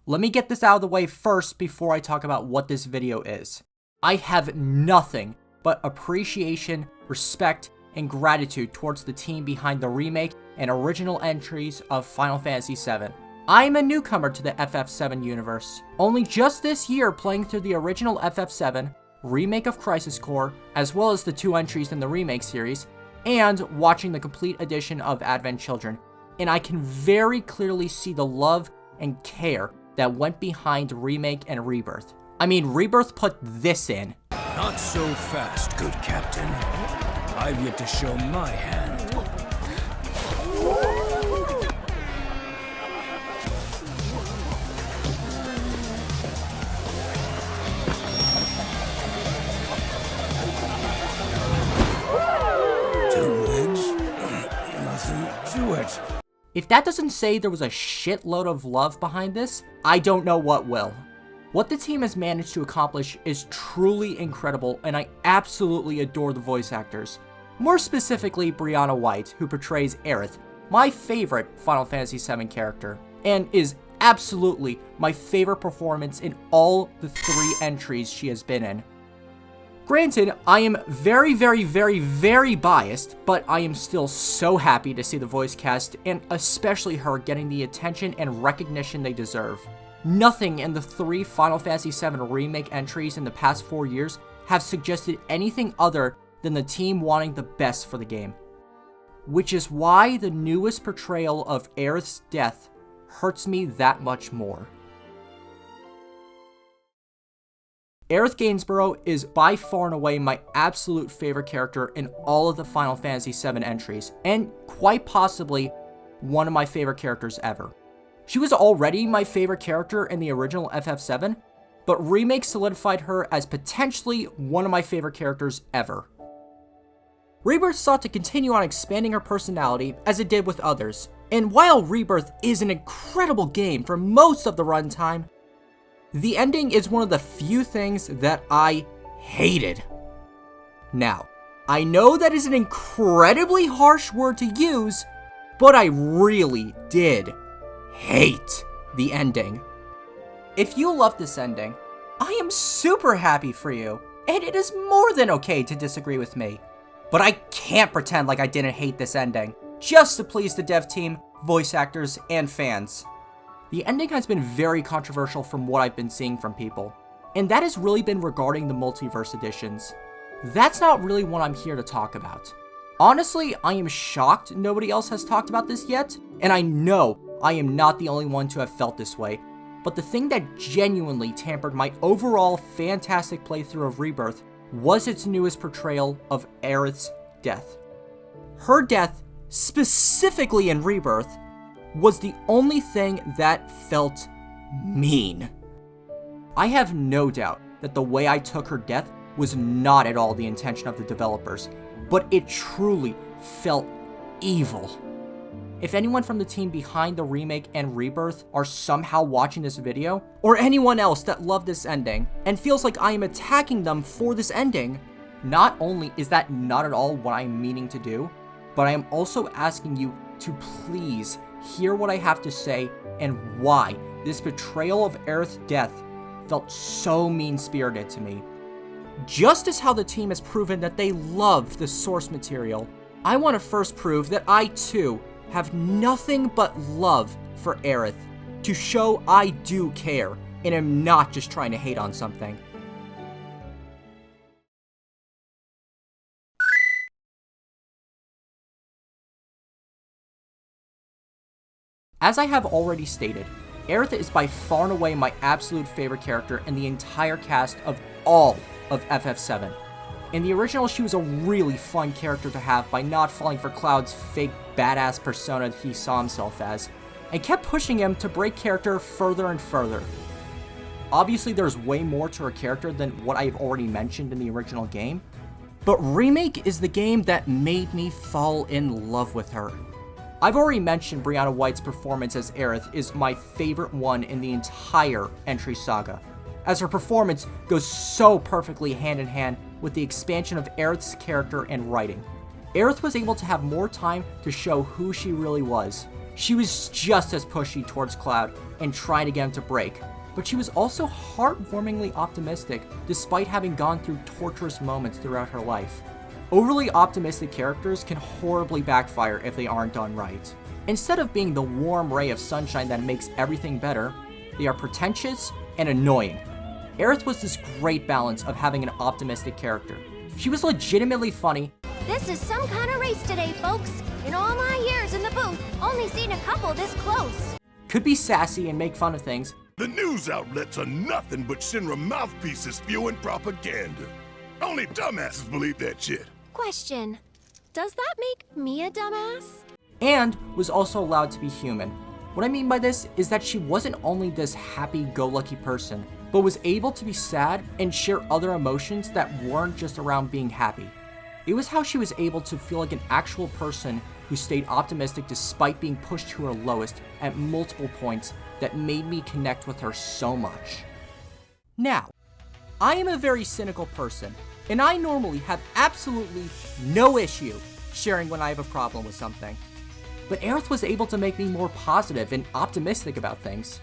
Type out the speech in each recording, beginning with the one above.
Let me get this out of the way first before I talk about what this video is. I have nothing but appreciation, respect, and gratitude towards the team behind the remake and original entries of Final Fantasy VII. I'm a newcomer to the FF7 universe, only just this year playing through the original FF7, remake of Crisis Core, as well as the 2 entries in the remake series, and watching the complete edition of Advent Children, and I can very clearly see the love and care that went behind Remake and Rebirth. I mean, Rebirth put this in. Not so fast, good captain. I've yet to show my hand. Two legs? Nothing to it. If that doesn't say there was a shitload of love behind this, I don't know what will. What the team has managed to accomplish is truly incredible, and I absolutely adore the voice actors. More specifically, Brianna White, who portrays Aerith, my favorite Final Fantasy VII character, and is absolutely my favorite performance in all the 3 entries she has been in. Granted, I am very biased, but I am still so happy to see the voice cast, and especially her, getting the attention and recognition they deserve. Nothing in the 3 Final Fantasy VII Remake entries in the past 4 years have suggested anything other than the team wanting the best for the game. Which is why the newest portrayal of Aerith's death hurts me that much more. Aerith Gainsborough is by far and away my absolute favorite character in all of the Final Fantasy VII entries, and quite possibly one of my favorite characters ever. She was already my favorite character in the original FF7, but Remake solidified her as potentially one of my favorite characters ever. Rebirth sought to continue on expanding her personality as it did with others, and while Rebirth is an incredible game for most of the runtime, the ending is one of the few things that I hated. Now, I know that is an incredibly harsh word to use, but I really did hate the ending. If you love this ending, I am super happy for you, and it is more than okay to disagree with me. But I can't pretend like I didn't hate this ending, just to please the dev team, voice actors, and fans. The ending has been very controversial from what I've been seeing from people, and that has really been regarding the multiverse editions. That's not really what I'm here to talk about. Honestly, I am shocked nobody else has talked about this yet, and I know I am not the only one to have felt this way, but the thing that genuinely tampered my overall fantastic playthrough of Rebirth was its newest portrayal of Aerith's death. Her death, specifically in Rebirth, was the only thing that felt mean. I have no doubt that the way I took her death was not at all the intention of the developers, but it truly felt evil. If anyone from the team behind the remake and Rebirth are somehow watching this video, or anyone else that loved this ending and feels like I am attacking them for this ending, not only is that not at all what I'm meaning to do, but I am also asking you to please hear what I have to say and why this betrayal of Aerith's death felt so mean-spirited to me. Just as how the team has proven that they love the source material, I want to first prove that I too have nothing but love for Aerith, to show I do care and am not just trying to hate on something. As I have already stated, Aerith is by far and away my absolute favorite character in the entire cast of all of FF7. In the original, she was a really fun character to have by not falling for Cloud's fake badass persona he saw himself as, and kept pushing him to break character further and further. Obviously, there's way more to her character than what I've already mentioned in the original game, but Remake is the game that made me fall in love with her. I've already mentioned Brianna White's performance as Aerith is my favorite one in the entire entry saga, as her performance goes so perfectly hand in hand with the expansion of Aerith's character and writing. Aerith was able to have more time to show who she really was, She was just as pushy towards Cloud and trying to get him to break, but she was also heartwarmingly optimistic despite having gone through torturous moments throughout her life. Overly optimistic characters can horribly backfire if they aren't done right. Instead of being the warm ray of sunshine that makes everything better, they are pretentious and annoying. Aerith was this great balance of having an optimistic character. She was legitimately funny. This is some kind of race today, folks. In all my years in the booth, only seen a couple this close. Could be sassy and make fun of things. The news outlets are nothing but Shinra mouthpieces spewing propaganda. Only dumbasses believe that shit. Question, does that make me a dumbass? And was also allowed to be human. What I mean by this is that she wasn't only this happy-go-lucky person, but was able to be sad and share other emotions that weren't just around being happy. It was how she was able to feel like an actual person who stayed optimistic despite being pushed to her lowest at multiple points that made me connect with her so much. Now, I am a very cynical person, and I normally have absolutely no issue sharing when I have a problem with something. But Aerith was able to make me more positive and optimistic about things.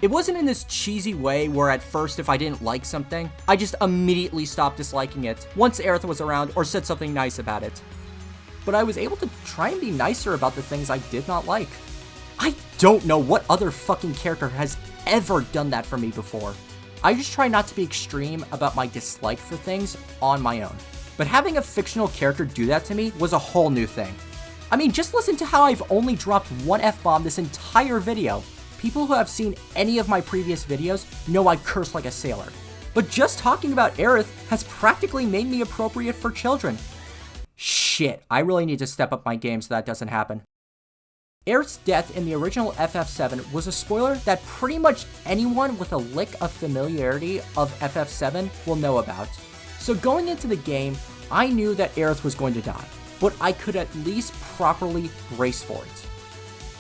It wasn't in this cheesy way where at first if I didn't like something, I just immediately stopped disliking it once Aerith was around or said something nice about it. But I was able to try and be nicer about the things I did not like. I don't know what other fucking character has ever done that for me before. I just try not to be extreme about my dislike for things on my own. But having a fictional character do that to me was a whole new thing. I mean, just listen to how I've only dropped one F-bomb this entire video. People who have seen any of my previous videos know I curse like a sailor. But just talking about Aerith has practically made me appropriate for children. Shit, I really need to step up my game so that doesn't happen. Aerith's death in the original FF7 was a spoiler that pretty much anyone with a lick of familiarity of FF7 will know about. So going into the game, I knew that Aerith was going to die, but I could at least properly brace for it.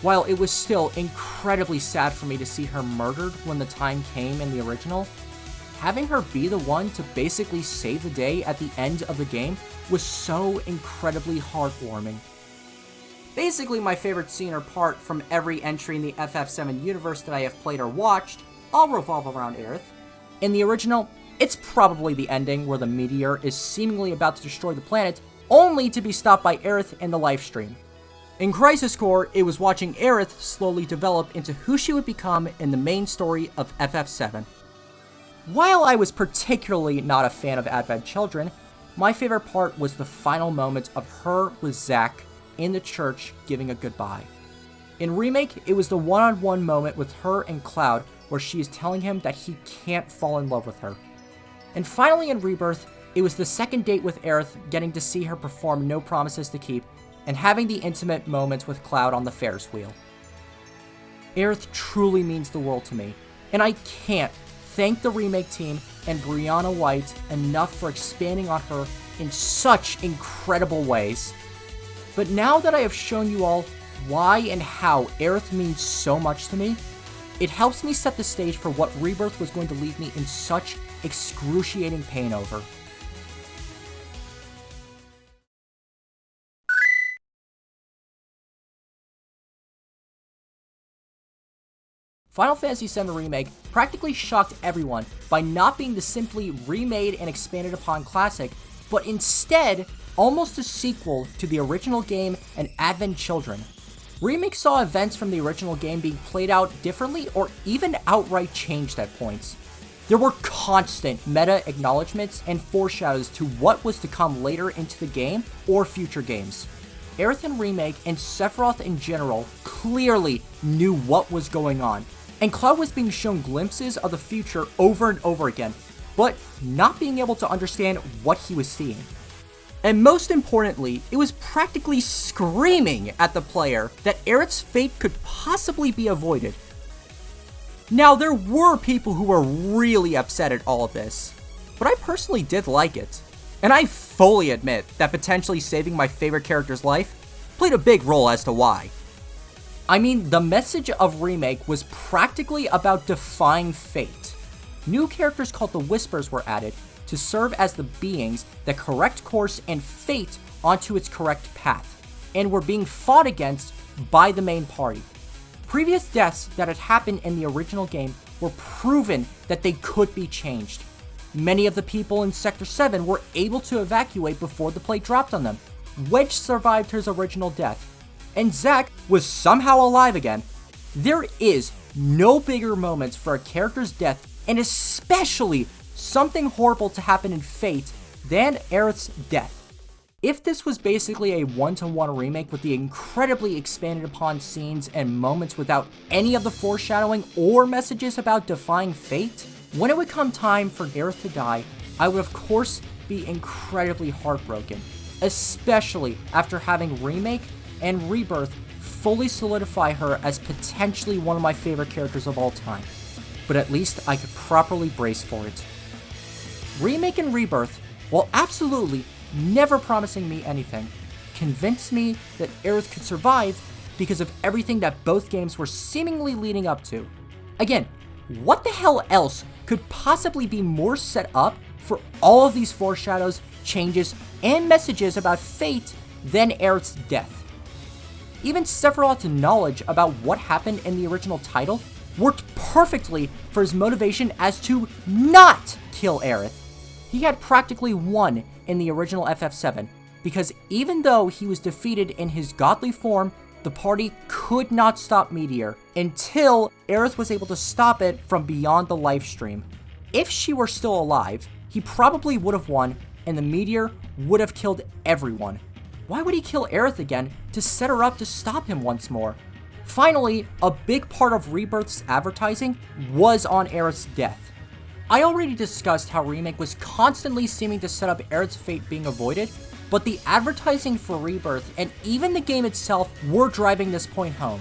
While it was still incredibly sad for me to see her murdered when the time came in the original, having her be the one to basically save the day at the end of the game was so incredibly heartwarming. Basically, my favorite scene or part from every entry in the FF7 universe that I have played or watched all revolve around Aerith. In the original, it's probably the ending where the meteor is seemingly about to destroy the planet, only to be stopped by Aerith in the livestream. In Crisis Core, it was watching Aerith slowly develop into who she would become in the main story of FF7. While I was particularly not a fan of Advent Children, my favorite part was the final moment of her with Zack in the church giving a goodbye. In Remake, it was the one-on-one moment with her and Cloud where she is telling him that he can't fall in love with her. And finally in Rebirth, it was the second date with Aerith getting to see her perform No Promises to Keep and having the intimate moments with Cloud on the Ferris wheel. Aerith truly means the world to me, and I can't thank the Remake team and Brianna White enough for expanding on her in such incredible ways. But now that I have shown you all why and how Aerith means so much to me, it helps me set the stage for what Rebirth was going to leave me in such excruciating pain over. Final Fantasy VII Remake practically shocked everyone by not being the simply remade and expanded upon classic, but instead almost a sequel to the original game and Advent Children. Remake saw events from the original game being played out differently or even outright changed at points. There were constant meta acknowledgements and foreshadows to what was to come later into the game or future games. Aerith in Remake and Sephiroth in general clearly knew what was going on, and Cloud was being shown glimpses of the future over and over again, but not being able to understand what he was seeing. And most importantly, it was practically screaming at the player that Aerith's fate could possibly be avoided. Now, there were people who were really upset at all of this, but I personally did like it. And I fully admit that potentially saving my favorite character's life played a big role as to why. I mean, the message of Remake was practically about defying fate. New characters called the Whispers were added to serve as the beings that correct course and fate onto its correct path. and were being fought against by the main party. Previous deaths that had happened in the original game were proven that they could be changed. Many of the people in Sector 7 were able to evacuate before the plate dropped on them. Wedge survived his original death, and Zack was somehow alive again. There is no bigger moments for a character's death, and especially something horrible to happen in Fate, than Aerith's death. If this was basically a one-to-one remake with the incredibly expanded upon scenes and moments without any of the foreshadowing or messages about defying fate, when it would come time for Aerith to die, I would of course be incredibly heartbroken, especially after having Remake and Rebirth fully solidify her as potentially one of my favorite characters of all time. But at least I could properly brace for it. Remake and Rebirth, while absolutely never promising me anything, convinced me that Aerith could survive because of everything that both games were seemingly leading up to. Again, what the hell else could possibly be more set up for all of these foreshadows, changes, and messages about fate than Aerith's death? Even Sephiroth's knowledge about what happened in the original title worked perfectly for his motivation as to not kill Aerith. He had practically won in the original FF7, because even though he was defeated in his godly form, the party could not stop Meteor until Aerith was able to stop it from beyond the live stream. If she were still alive, he probably would have won, and the Meteor would have killed everyone. Why would he kill Aerith again to set her up to stop him once more? Finally, a big part of Rebirth's advertising was on Aerith's death. I already discussed how Remake was constantly seeming to set up Aerith's fate being avoided, but the advertising for Rebirth and even the game itself were driving this point home.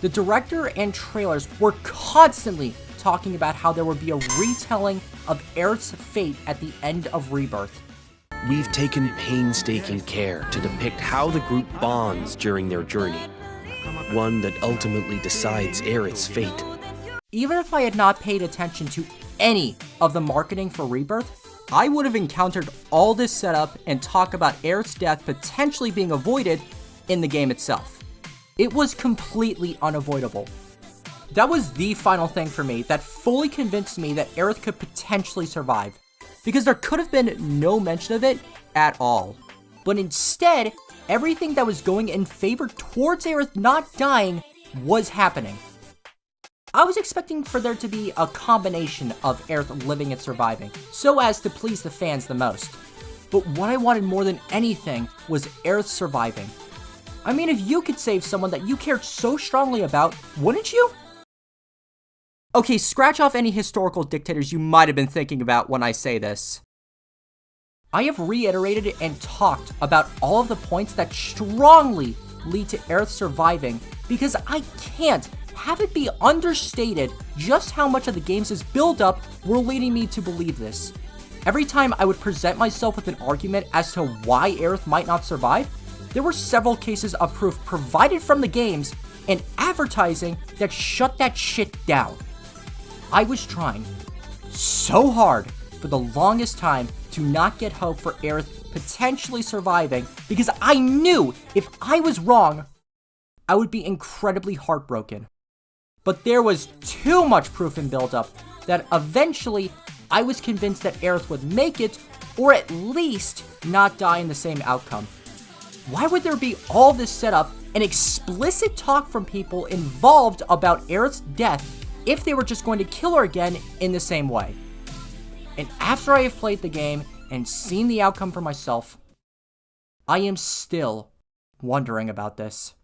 The director and trailers were constantly talking about how there would be a retelling of Aerith's fate at the end of Rebirth. We've taken painstaking care to depict how the group bonds during their journey, one that ultimately decides Aerith's fate. Even if I had not paid attention to any of the marketing for Rebirth, I would have encountered all this setup and talk about Aerith's death potentially being avoided in the game itself. It was completely unavoidable. That was the final thing for me that fully convinced me that Aerith could potentially survive, because there could have been no mention of it at all. But instead, everything that was going in favor towards Aerith not dying was happening. I was expecting for there to be a combination of Aerith living and surviving, so as to please the fans the most. But what I wanted more than anything was Aerith surviving. I mean, if you could save someone that you cared so strongly about, wouldn't you? Okay, scratch off any historical dictators you might have been thinking about when I say this. I have reiterated and talked about all of the points that strongly lead to Aerith surviving, because I can't have it be understated just how much of the game's build-up were leading me to believe this. Every time I would present myself with an argument as to why Aerith might not survive, there were several cases of proof provided from the games and advertising that shut that shit down. I was trying so hard for the longest time to not get hope for Aerith potentially surviving, because I knew if I was wrong, I would be incredibly heartbroken. But there was too much proof and build-up that eventually I was convinced that Aerith would make it, or at least not die in the same outcome. Why would there be all this setup and explicit talk from people involved about Aerith's death if they were just going to kill her again in the same way? And after I have played the game and seen the outcome for myself, I am still wondering about this.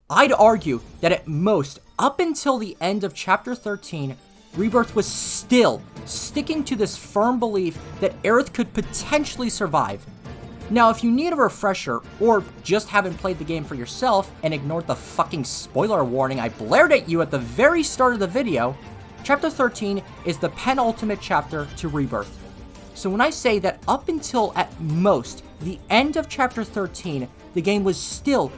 I'd argue that at most, up until the end of Chapter 13, Rebirth was still sticking to this firm belief that Aerith could potentially survive. Now, if you need a refresher, or just haven't played the game for yourself and ignored the fucking spoiler warning I blared at you at the very start of the video, Chapter 13 is the penultimate chapter to Rebirth. So when I say that up until at most the end of Chapter 13, the game was still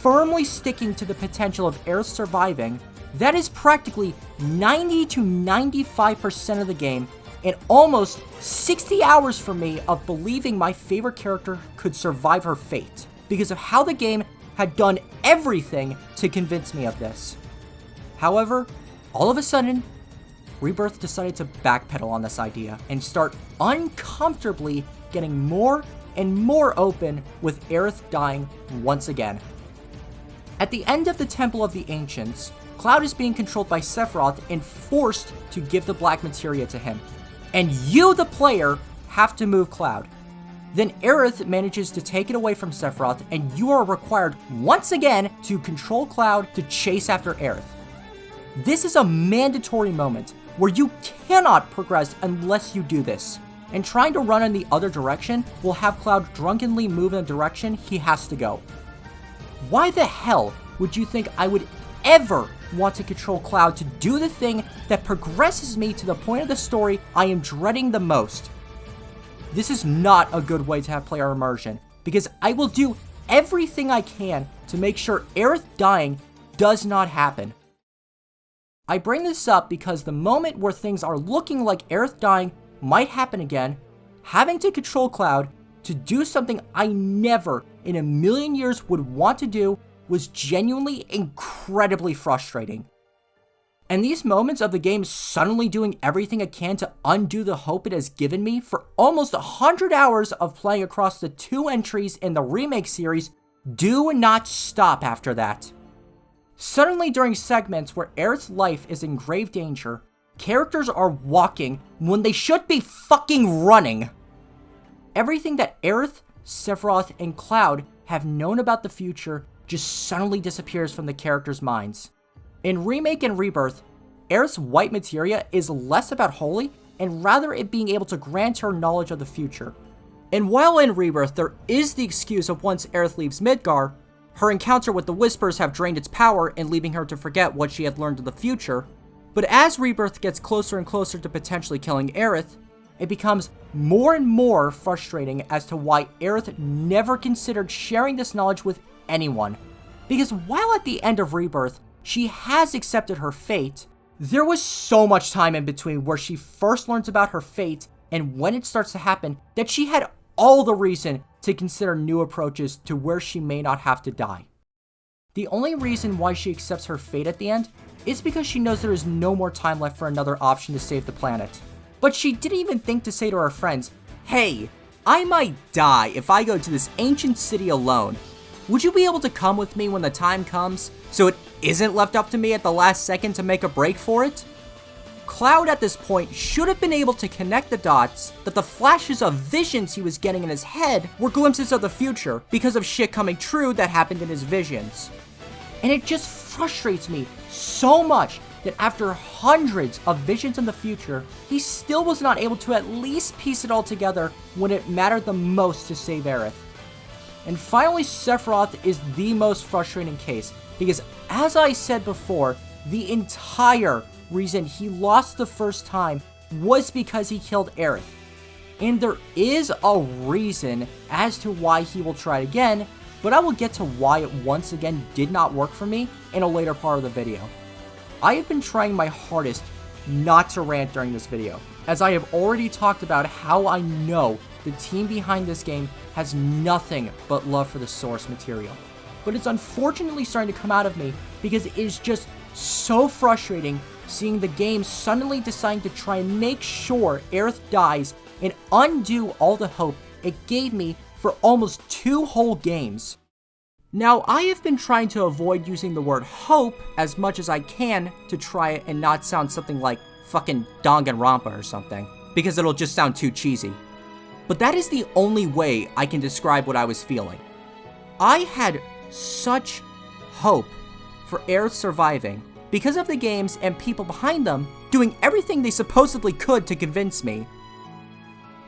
firmly sticking to the potential of Aerith surviving, that is practically 90 to 95% of the game and almost 60 hours for me of believing my favorite character could survive her fate, because of how the game had done everything to convince me of this. However, all of a sudden, Rebirth decided to backpedal on this idea and start uncomfortably getting more and more open with Aerith dying once again. At the end of the Temple of the Ancients, Cloud is being controlled by Sephiroth and forced to give the black materia to him. And you, the player, have to move Cloud. Then Aerith manages to take it away from Sephiroth, and you are required once again to control Cloud to chase after Aerith. This is a mandatory moment where you cannot progress unless you do this. And trying to run in the other direction will have Cloud drunkenly move in the direction he has to go. Why the hell would you think I would ever want to control Cloud to do the thing that progresses me to the point of the story I am dreading the most? This is not a good way to have player immersion, because I will do everything I can to make sure Aerith dying does not happen. I bring this up because the moment where things are looking like Aerith dying might happen again, having to control Cloud to do something I never in a million years would want to do was genuinely incredibly frustrating. And these moments of the game suddenly doing everything it can to undo the hope it has given me for almost 100 hours of playing across the 2 entries in the Remake series do not stop after that. Suddenly, during segments where Aerith's life is in grave danger, characters are walking when they should be fucking running. Everything that Aerith, Sephiroth, and Cloud have known about the future just suddenly disappears from the characters' minds. In Remake and Rebirth, Aerith's white materia is less about holy and rather it being able to grant her knowledge of the future. And while in Rebirth there is the excuse of once Aerith leaves Midgar, her encounter with the Whispers have drained its power and leaving her to forget what she had learned of the future. But as Rebirth gets closer and closer to potentially killing Aerith, it becomes more and more frustrating as to why Aerith never considered sharing this knowledge with anyone. Because while at the end of Rebirth, she has accepted her fate, there was so much time in between where she first learns about her fate and when it starts to happen that she had all the reason to consider new approaches to where she may not have to die. The only reason why she accepts her fate at the end is because she knows there is no more time left for another option to save the planet. But she didn't even think to say to her friends, "Hey, I might die if I go to this ancient city alone. Would you be able to come with me when the time comes, so it isn't left up to me at the last second to make a break for it?" Cloud at this point should have been able to connect the dots that the flashes of visions he was getting in his head were glimpses of the future because of shit coming true that happened in his visions. And it just frustrates me so much that after hundreds of visions in the future, he still was not able to at least piece it all together when it mattered the most to save Aerith. And finally, Sephiroth is the most frustrating case, because as I said before, the entire reason he lost the first time was because he killed Aerith. And there is a reason as to why he will try again, but I will get to why it once again did not work for me in a later part of the video. I have been trying my hardest not to rant during this video, as I have already talked about how I know the team behind this game has nothing but love for the source material. But it's unfortunately starting to come out of me because it is just so frustrating seeing the game suddenly deciding to try and make sure Aerith dies and undo all the hope it gave me for almost 2 whole games. Now, I have been trying to avoid using the word hope as much as I can to try it and not sound something like fucking Danganronpa or something, because it'll just sound too cheesy. But that is the only way I can describe what I was feeling. I had such hope for Aerith surviving because of the games and people behind them doing everything they supposedly could to convince me.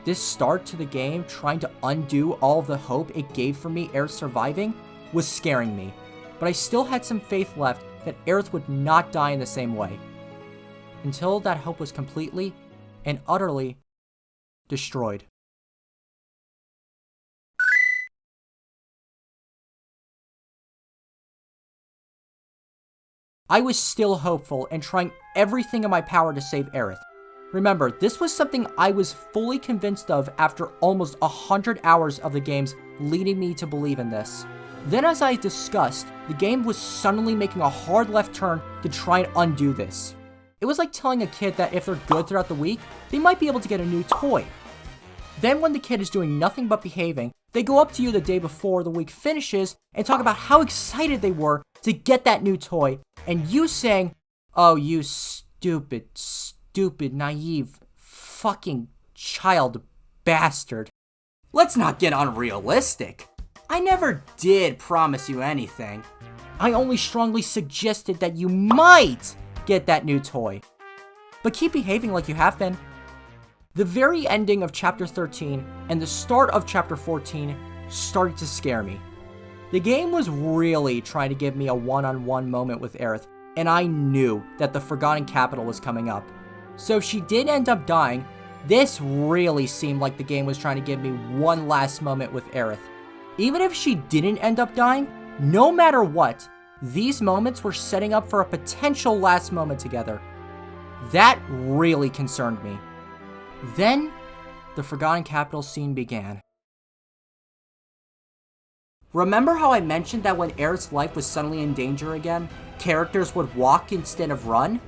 This start to the game trying to undo all of the hope it gave for me Aerith surviving was scaring me, but I still had some faith left that Aerith would not die in the same way, until that hope was completely and utterly destroyed. I was still hopeful and trying everything in my power to save Aerith, Remember, this was something I was fully convinced of after almost 100 hours of the games leading me to believe in this. Then, as I discussed, the game was suddenly making a hard left turn to try and undo this. It was like telling a kid that if they're good throughout the week, they might be able to get a new toy. Then when the kid is doing nothing but behaving, they go up to you the day before the week finishes and talk about how excited they were to get that new toy, and you saying, "Oh, you stupid, naive, fucking child bastard." Let's not get unrealistic. I never did promise you anything. I only strongly suggested that you might get that new toy. But keep behaving like you have been. The very ending of Chapter 13 and the start of Chapter 14 started to scare me. The game was really trying to give me a one-on-one moment with Aerith, and I knew that the Forgotten Capital was coming up. So if she did end up dying, this really seemed like the game was trying to give me one last moment with Aerith. Even if she didn't end up dying, no matter what, these moments were setting up for a potential last moment together. That really concerned me. Then, the Forgotten Capital scene began. Remember how I mentioned that when Aerith's life was suddenly in danger again, characters would walk instead of run?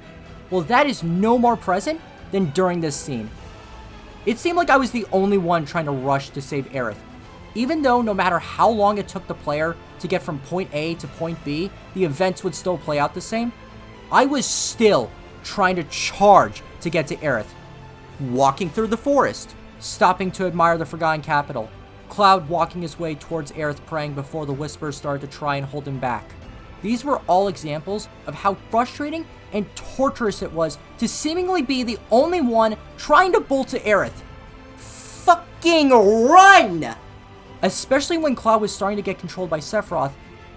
Well, that is no more present than during this scene. It seemed like I was the only one trying to rush to save Aerith. Even though no matter how long it took the player to get from point A to point B, the events would still play out the same, I was still trying to charge to get to Aerith. Walking through the forest, stopping to admire the Forgotten Capital, Cloud walking his way towards Aerith praying before the Whispers started to try and hold him back. These were all examples of how frustrating and torturous it was to seemingly be the only one trying to bolt to Aerith. Fucking run! Especially when Cloud was starting to get controlled by Sephiroth.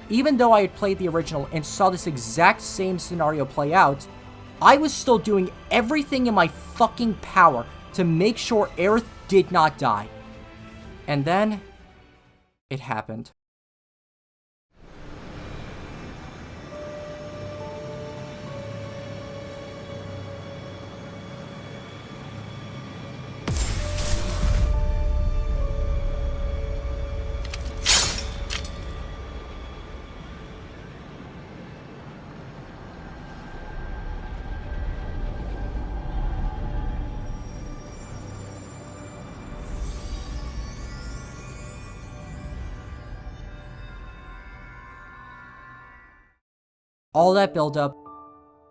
Even though I had played the original and saw this exact same scenario play out, I was still doing everything in my fucking power to make sure Aerith did not die. And then, it happened. All that buildup,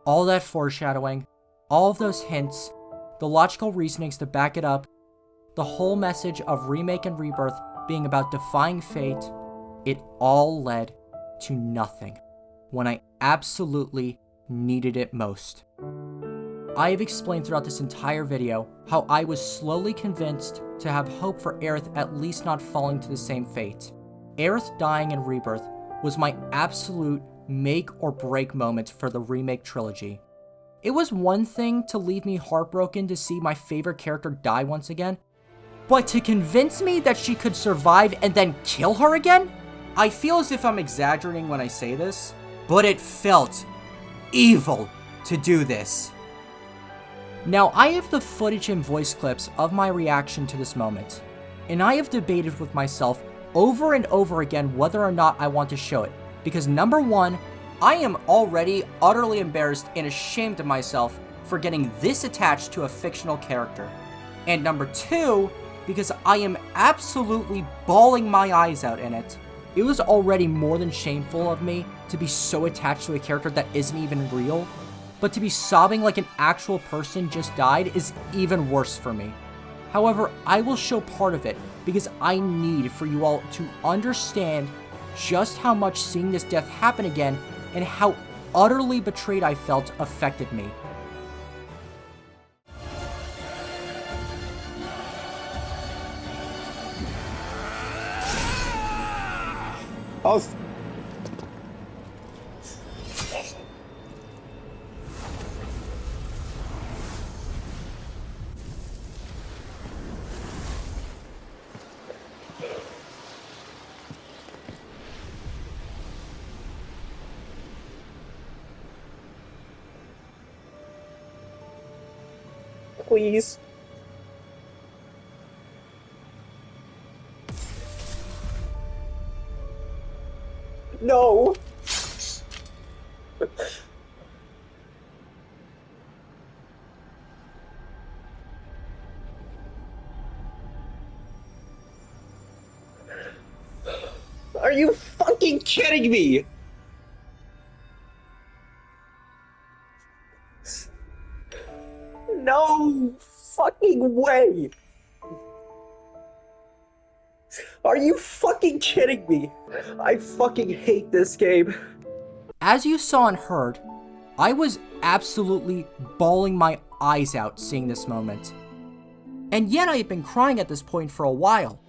all that foreshadowing, all of those hints, the logical reasonings to back it up, the whole message of Remake and Rebirth being about defying fate, it all led to nothing when I absolutely needed it most. I have explained throughout this entire video how I was slowly convinced to have hope for Aerith at least not falling to the same fate. Aerith dying in Rebirth was my absolute make or break moment for the Remake trilogy. It was one thing to leave me heartbroken to see my favorite character die once again, but to convince me that she could survive and then kill her again? I feel as if I'm exaggerating when I say this, but it felt evil to do this. Now, I have the footage and voice clips of my reaction to this moment, and I have debated with myself over and over again whether or not I want to show it. Because number one, I am already utterly embarrassed and ashamed of myself for getting this attached to a fictional character. And number two, because I am absolutely bawling my eyes out in it. It was already more than shameful of me to be so attached to a character that isn't even real, but to be sobbing like an actual person just died is even worse for me. However, I will show part of it because I need for you all to understand just how much seeing this death happen again and how utterly betrayed I felt affected me. please. No! Are you fucking kidding me? No fucking way! Are you fucking kidding me? I fucking hate this game. As you saw and heard, I was absolutely bawling my eyes out seeing this moment. And yet I had been crying at this point for a while.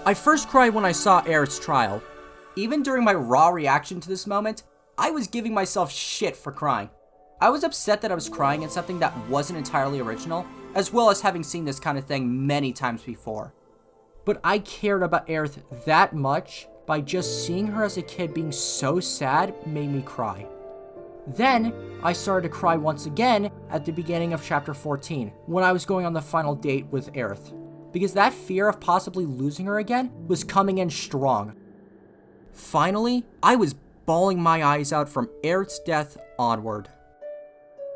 I first cried when I saw Aerith's trial. Even during my raw reaction to this moment, I was giving myself shit for crying. I was upset that I was crying at something that wasn't entirely original, as well as having seen this kind of thing many times before. But I cared about Aerith that much by just seeing her as a kid being so sad made me cry. Then, I started to cry once again at the beginning of chapter 14, when I was going on the final date with Aerith, because that fear of possibly losing her again was coming in strong. Finally, I was bawling my eyes out from Aerith's death onward.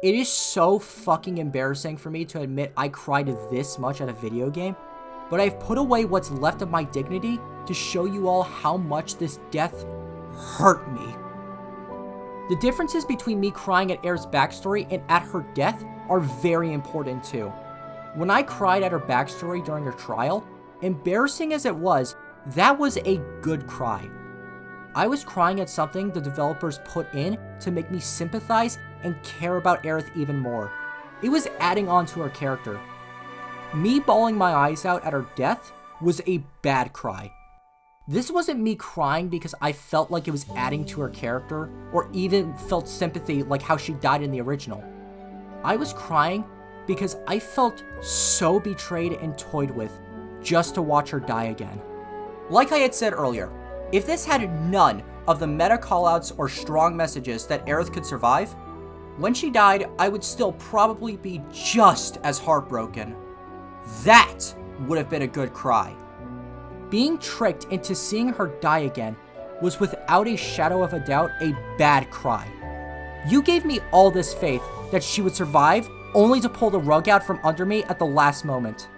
It is so fucking embarrassing for me to admit I cried this much at a video game, but I've put away what's left of my dignity to show you all how much this death hurt me. The differences between me crying at Aerith's backstory and at her death are very important too. When I cried at her backstory during her trial, embarrassing as it was, that was a good cry. I was crying at something the developers put in to make me sympathize and care about Aerith even more. It was adding on to her character. Me bawling my eyes out at her death was a bad cry. This wasn't me crying because I felt like it was adding to her character, or even felt sympathy like how she died in the original. I was crying because I felt so betrayed and toyed with just to watch her die again. Like I had said earlier, if this had none of the meta callouts or strong messages that Aerith could survive, when she died, I would still probably be just as heartbroken. That would have been a good cry. Being tricked into seeing her die again was without a shadow of a doubt a bad cry. You gave me all this faith that she would survive, only to pull the rug out from under me at the last moment.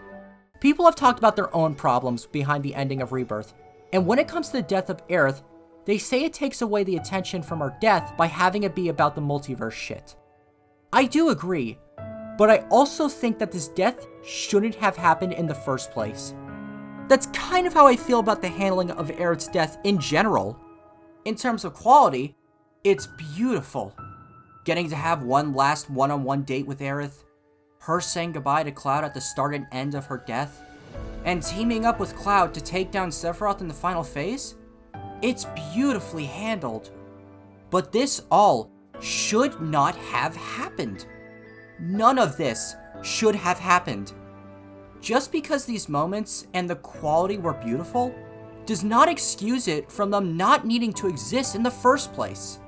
People have talked about their own problems behind the ending of Rebirth, and when it comes to the death of Aerith, they say it takes away the attention from her death by having it be about the multiverse shit. I do agree, but I also think that this death shouldn't have happened in the first place. That's kind of how I feel about the handling of Aerith's death in general. In terms of quality, it's beautiful. Getting to have one last one-on-one date with Aerith, her saying goodbye to Cloud at the start and end of her death, and teaming up with Cloud to take down Sephiroth in the final phase? It's beautifully handled. But this all should not have happened. None of this should have happened. Just because these moments and the quality were beautiful, does not excuse it from them not needing to exist in the first place.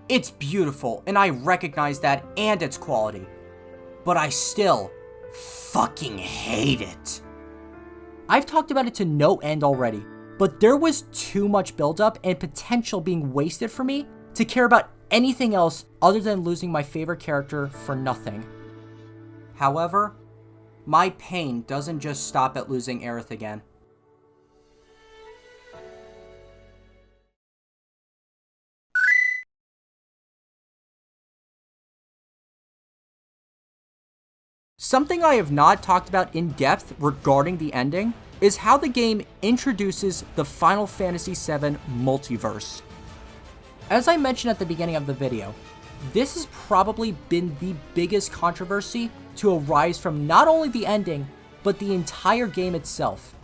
It's beautiful, and I recognize that and its quality. But I still fucking hate it. I've talked about it to no end already, but there was too much buildup and potential being wasted for me to care about anything else other than losing my favorite character for nothing. However, my pain doesn't just stop at losing Aerith again. Something I have not talked about in depth regarding the ending is how the game introduces the Final Fantasy VII multiverse. As I mentioned at the beginning of the video, this has probably been the biggest controversy to arise from not only the ending, but the entire game itself.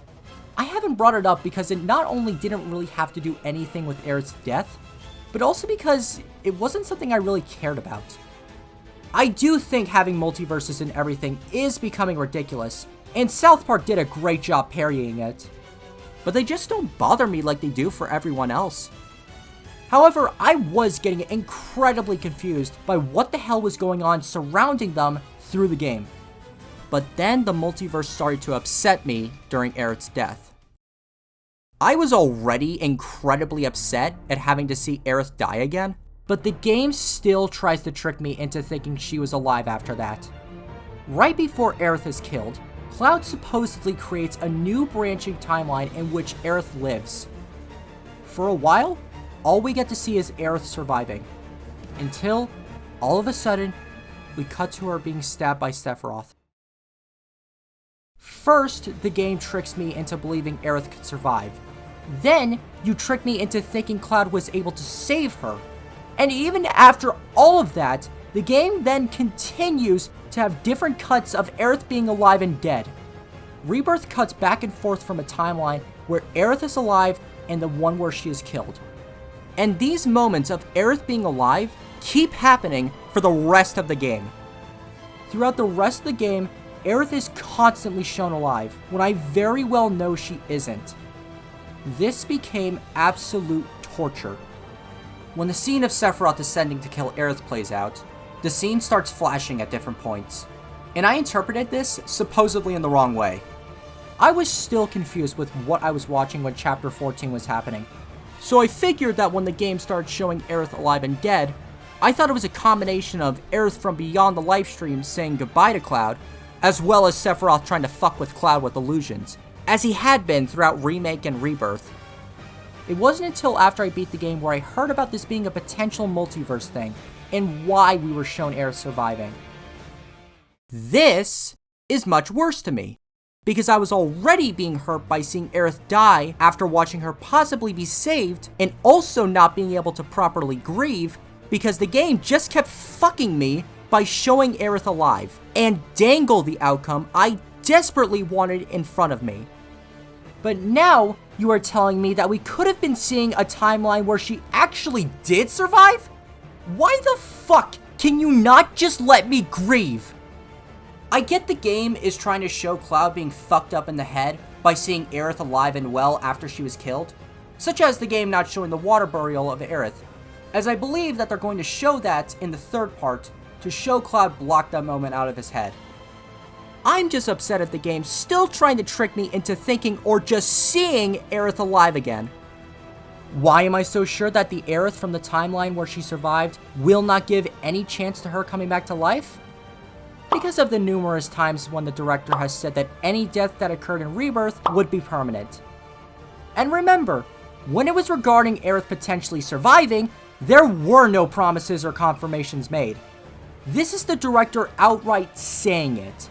I haven't brought it up because it not only didn't really have to do anything with Aerith's death, but also because it wasn't something I really cared about. I do think having multiverses and everything is becoming ridiculous, and South Park did a great job parodying it. But they just don't bother me like they do for everyone else. However, I was getting incredibly confused by what the hell was going on surrounding them through the game. but then the multiverse started to upset me during Aerith's death. I was already incredibly upset at having to see Aerith die again, but the game still tries to trick me into thinking she was alive after that. Right before Aerith is killed, Cloud supposedly creates a new branching timeline in which Aerith lives. For a while, all we get to see is Aerith surviving, until, all of a sudden, we cut to her being stabbed by Sephiroth. First, the game tricks me into believing Aerith could survive. Then, you trick me into thinking Cloud was able to save her. And even after all of that, the game then continues to have different cuts of Aerith being alive and dead. Rebirth cuts back and forth from a timeline where Aerith is alive and the one where she is killed. And these moments of Aerith being alive keep happening for the rest of the game. Throughout the rest of the game, Aerith is constantly shown alive, when I very well know she isn't. This became absolute torture. When the scene of Sephiroth descending to kill Aerith plays out, the scene starts flashing at different points, and I interpreted this supposedly in the wrong way. I was still confused with what I was watching when Chapter 14 was happening, so I figured that when the game started showing Aerith alive and dead, I thought it was a combination of Aerith from beyond the livestream saying goodbye to Cloud, as well as Sephiroth trying to fuck with Cloud with illusions, as he had been throughout Remake and Rebirth. It wasn't until after I beat the game where I heard about this being a potential multiverse thing, and why we were shown Aerith surviving. This is much worse to me, because I was already being hurt by seeing Aerith die after watching her possibly be saved, and also not being able to properly grieve, because the game just kept fucking me by showing Aerith alive, and dangle the outcome I desperately wanted in front of me. But now, you are telling me that we could have been seeing a timeline where she actually did survive? Why the fuck can you not just let me grieve? I get the game is trying to show Cloud being fucked up in the head by seeing Aerith alive and well after she was killed, such as the game not showing the water burial of Aerith, as I believe that they're going to show that in the third part to show Cloud block that moment out of his head. I'm just upset at the game still trying to trick me into thinking or just seeing Aerith alive again. Why am I so sure that the Aerith from the timeline where she survived will not give any chance to her coming back to life? Because of the numerous times when the director has said that any death that occurred in Rebirth would be permanent. And remember, when it was regarding Aerith potentially surviving, there were no promises or confirmations made. This is the director outright saying it.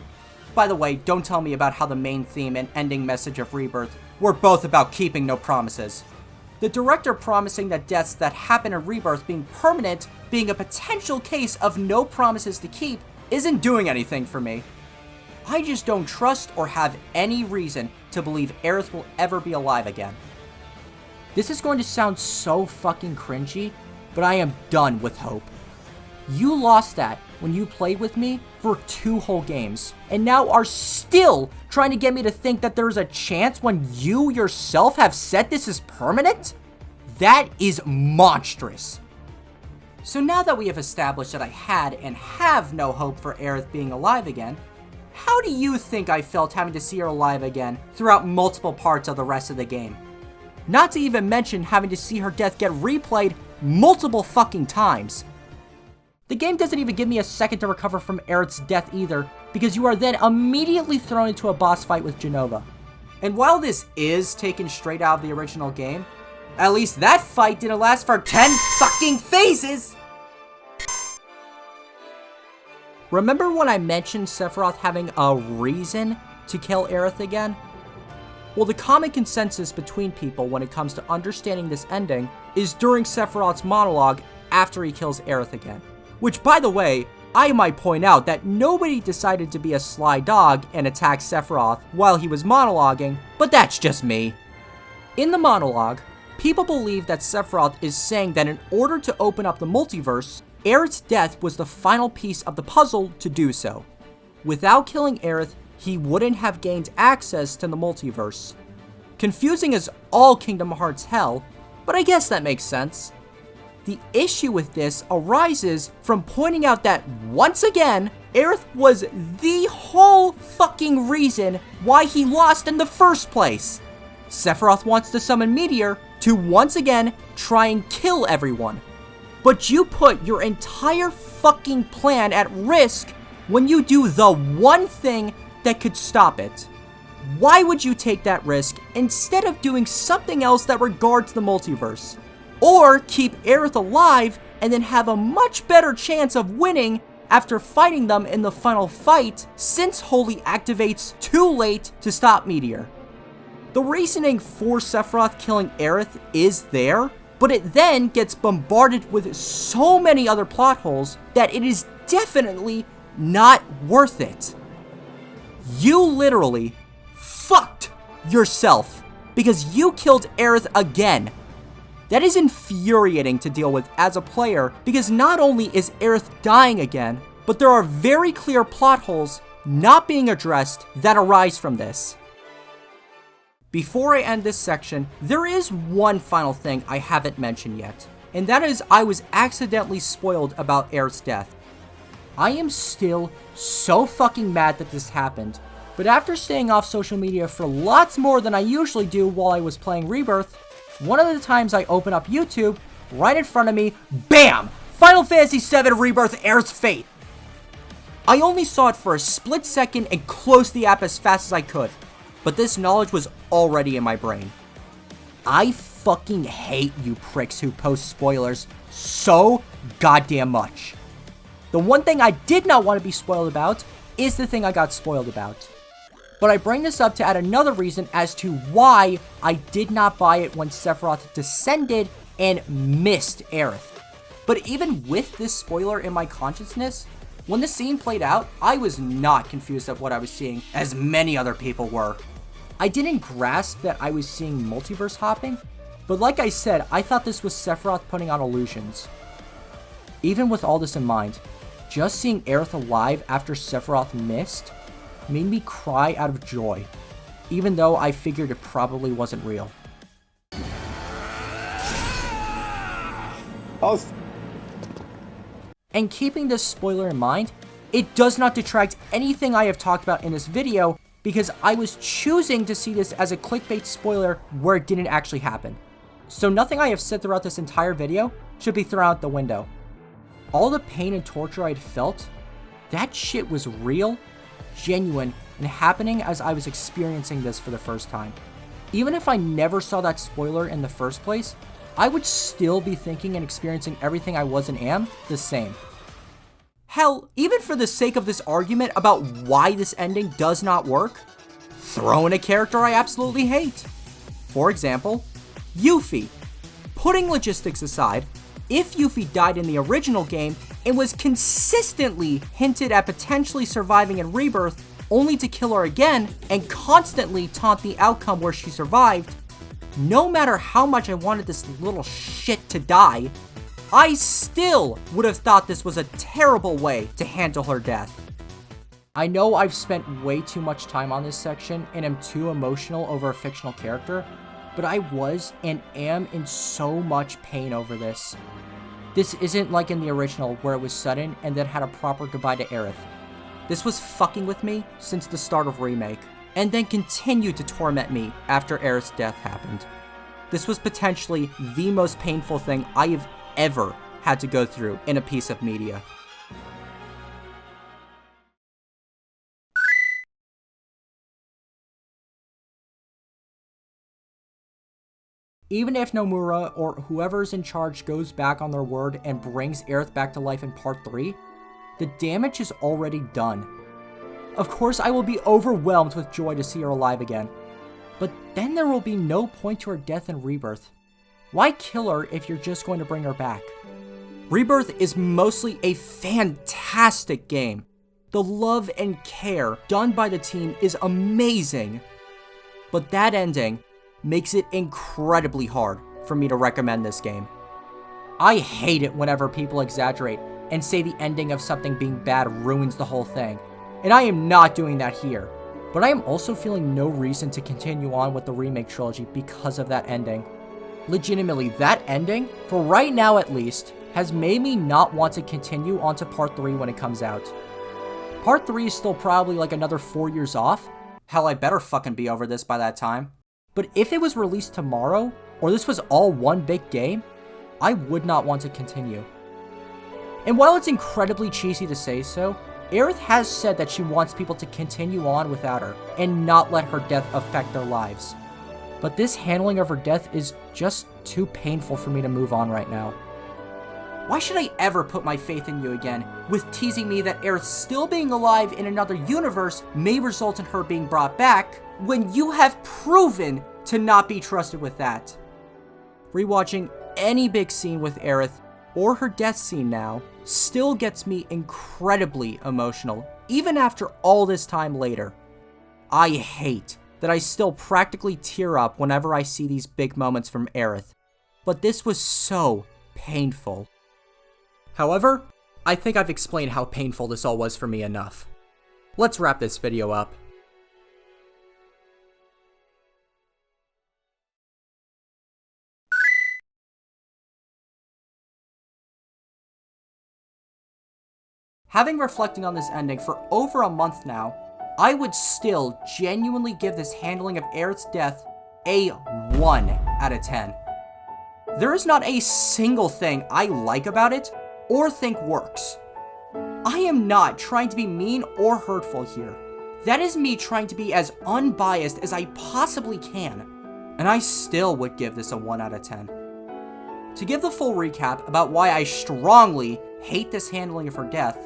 By the way, don't tell me about how the main theme and ending message of Rebirth were both about keeping no promises. The director promising that deaths that happen in Rebirth being permanent, being a potential case of no promises to keep, isn't doing anything for me. I just don't trust or have any reason to believe Aerith will ever be alive again. This is going to sound so fucking cringy, but I am done with hope. You lost that when you played with me for 2 whole games, and now are still trying to get me to think that there's a chance when you yourself have said this is permanent? That is monstrous. So now that we have established that I had and have no hope for Aerith being alive again, how do you think I felt having to see her alive again throughout multiple parts of the rest of the game? Not to even mention having to see her death get replayed multiple fucking times. The game doesn't even give me a second to recover from Aerith's death either, because you are then immediately thrown into a boss fight with Genova. And while this is taken straight out of the original game, at least that fight didn't last for 10 fucking phases! Remember when I mentioned Sephiroth having a reason to kill Aerith again? Well, the common consensus between people when it comes to understanding this ending is during Sephiroth's monologue after he kills Aerith again. Which, by the way, I might point out that nobody decided to be a sly dog and attack Sephiroth while he was monologuing, but that's just me. In the monologue, people believe that Sephiroth is saying that in order to open up the multiverse, Aerith's death was the final piece of the puzzle to do so. Without killing Aerith, he wouldn't have gained access to the multiverse. Confusing as all Kingdom Hearts hell, but I guess that makes sense. The issue with this arises from pointing out that, once again, Aerith was the whole fucking reason why he lost in the first place. Sephiroth wants to summon Meteor to once again try and kill everyone. But you put your entire fucking plan at risk when you do the one thing that could stop it. Why would you take that risk instead of doing something else that regards the multiverse? Or keep Aerith alive and then have a much better chance of winning after fighting them in the final fight, since Holy activates too late to stop Meteor. The reasoning for Sephiroth killing Aerith is there, but it then gets bombarded with so many other plot holes that it is definitely not worth it. You literally fucked yourself because you killed Aerith again. That is infuriating to deal with as a player, because not only is Aerith dying again, but there are very clear plot holes not being addressed that arise from this. Before I end this section, there is one final thing I haven't mentioned yet, and that is I was accidentally spoiled about Aerith's death. I am still so fucking mad that this happened, but after staying off social media for lots more than I usually do while I was playing Rebirth, one of the times I open up YouTube, right in front of me, BAM! Final Fantasy VII Rebirth Aerith's Fate! I only saw it for a split second and closed the app as fast as I could, but this knowledge was already in my brain. I fucking hate you pricks who post spoilers so goddamn much. The one thing I did not want to be spoiled about is the thing I got spoiled about. But I bring this up to add another reason as to why I did not buy it when Sephiroth descended and missed Aerith. But even with this spoiler in my consciousness, when the scene played out, I was not confused at what I was seeing, as many other people were. I didn't grasp that I was seeing multiverse hopping, but like I said, I thought this was Sephiroth putting on illusions. Even with all this in mind, just seeing Aerith alive after Sephiroth missed made me cry out of joy, even though I figured it probably wasn't real. And keeping this spoiler in mind, it does not detract anything I have talked about in this video, because I was choosing to see this as a clickbait spoiler where it didn't actually happen. So nothing I have said throughout this entire video should be thrown out the window. All the pain and torture I'd felt, that shit was real, genuine, and happening as I was experiencing this for the first time. Even if I never saw that spoiler in the first place, I would still be thinking and experiencing everything I was and am the same. Hell, even for the sake of this argument about why this ending does not work, throw in a character I absolutely hate. For example, Yuffie. Putting logistics aside, if Yuffie died in the original game and was consistently hinted at potentially surviving in Rebirth, only to kill her again and constantly taunt the outcome where she survived, no matter how much I wanted this little shit to die, I still would have thought this was a terrible way to handle her death. I know I've spent way too much time on this section and am too emotional over a fictional character, but I was and am in so much pain over this. This isn't like in the original where it was sudden and then had a proper goodbye to Aerith. This was fucking with me since the start of Remake, and then continued to torment me after Aerith's death happened. This was potentially the most painful thing I have ever had to go through in a piece of media. Even if Nomura or whoever's in charge goes back on their word and brings Aerith back to life in Part 3, the damage is already done. Of course, I will be overwhelmed with joy to see her alive again, but then there will be no point to her death in Rebirth. Why kill her if you're just going to bring her back? Rebirth is mostly a fantastic game. The love and care done by the team is amazing, but that ending makes it incredibly hard for me to recommend this game. I hate it whenever people exaggerate and say the ending of something being bad ruins the whole thing, and I am not doing that here. But I am also feeling no reason to continue on with the Remake trilogy because of that ending. Legitimately, that ending, for right now at least, has made me not want to continue on to Part 3 when it comes out. Part 3 is still probably like another 4 years off. Hell, I better fucking be over this by that time. But if it was released tomorrow, or this was all one big game, I would not want to continue. And while it's incredibly cheesy to say so, Aerith has said that she wants people to continue on without her, and not let her death affect their lives. But this handling of her death is just too painful for me to move on right now. Why should I ever put my faith in you again, with teasing me that Aerith still being alive in another universe may result in her being brought back, when you have proven to not be trusted with that? Rewatching any big scene with Aerith, or her death scene now, still gets me incredibly emotional, even after all this time later. I hate that I still practically tear up whenever I see these big moments from Aerith, but this was so painful. However, I think I've explained how painful this all was for me enough. Let's wrap this video up. Having reflecting on this ending for over a month now, I would still genuinely give this handling of Aerith's death a 1 out of 10. There is not a single thing I like about it or think works. I am not trying to be mean or hurtful here. That is me trying to be as unbiased as I possibly can, and I still would give this a 1 out of 10. To give the full recap about why I strongly hate this handling of her death,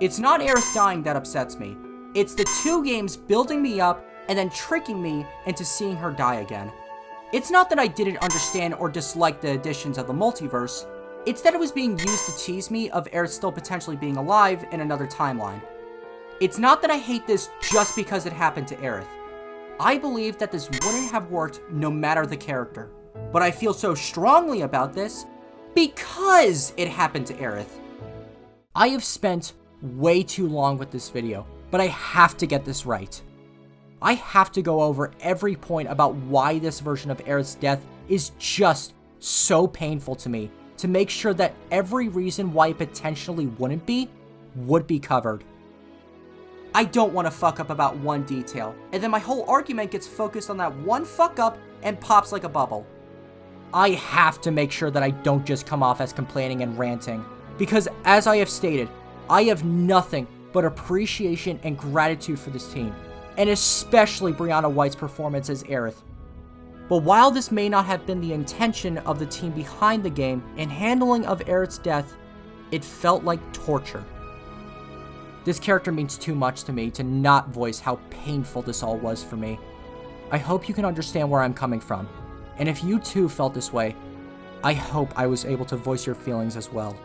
it's not Aerith dying that upsets me. It's the two games building me up and then tricking me into seeing her die again. It's not that I didn't understand or dislike the additions of the multiverse, it's that it was being used to tease me of Aerith still potentially being alive in another timeline. It's not that I hate this just because it happened to Aerith. I believe that this wouldn't have worked no matter the character. But I feel so strongly about this because it happened to Aerith. I have spent way too long with this video, but I have to get this right. I have to go over every point about why this version of Aerith's death is just so painful to me, to make sure that every reason why it potentially wouldn't be, would be covered. I don't want to fuck up about one detail, and then my whole argument gets focused on that one fuck up and pops like a bubble. I have to make sure that I don't just come off as complaining and ranting, because as I have stated, I have nothing but appreciation and gratitude for this team, and especially Brianna White's performance as Aerith. But while this may not have been the intention of the team behind the game and handling of Aerith's death, it felt like torture. This character means too much to me to not voice how painful this all was for me. I hope you can understand where I'm coming from, and if you too felt this way, I hope I was able to voice your feelings as well.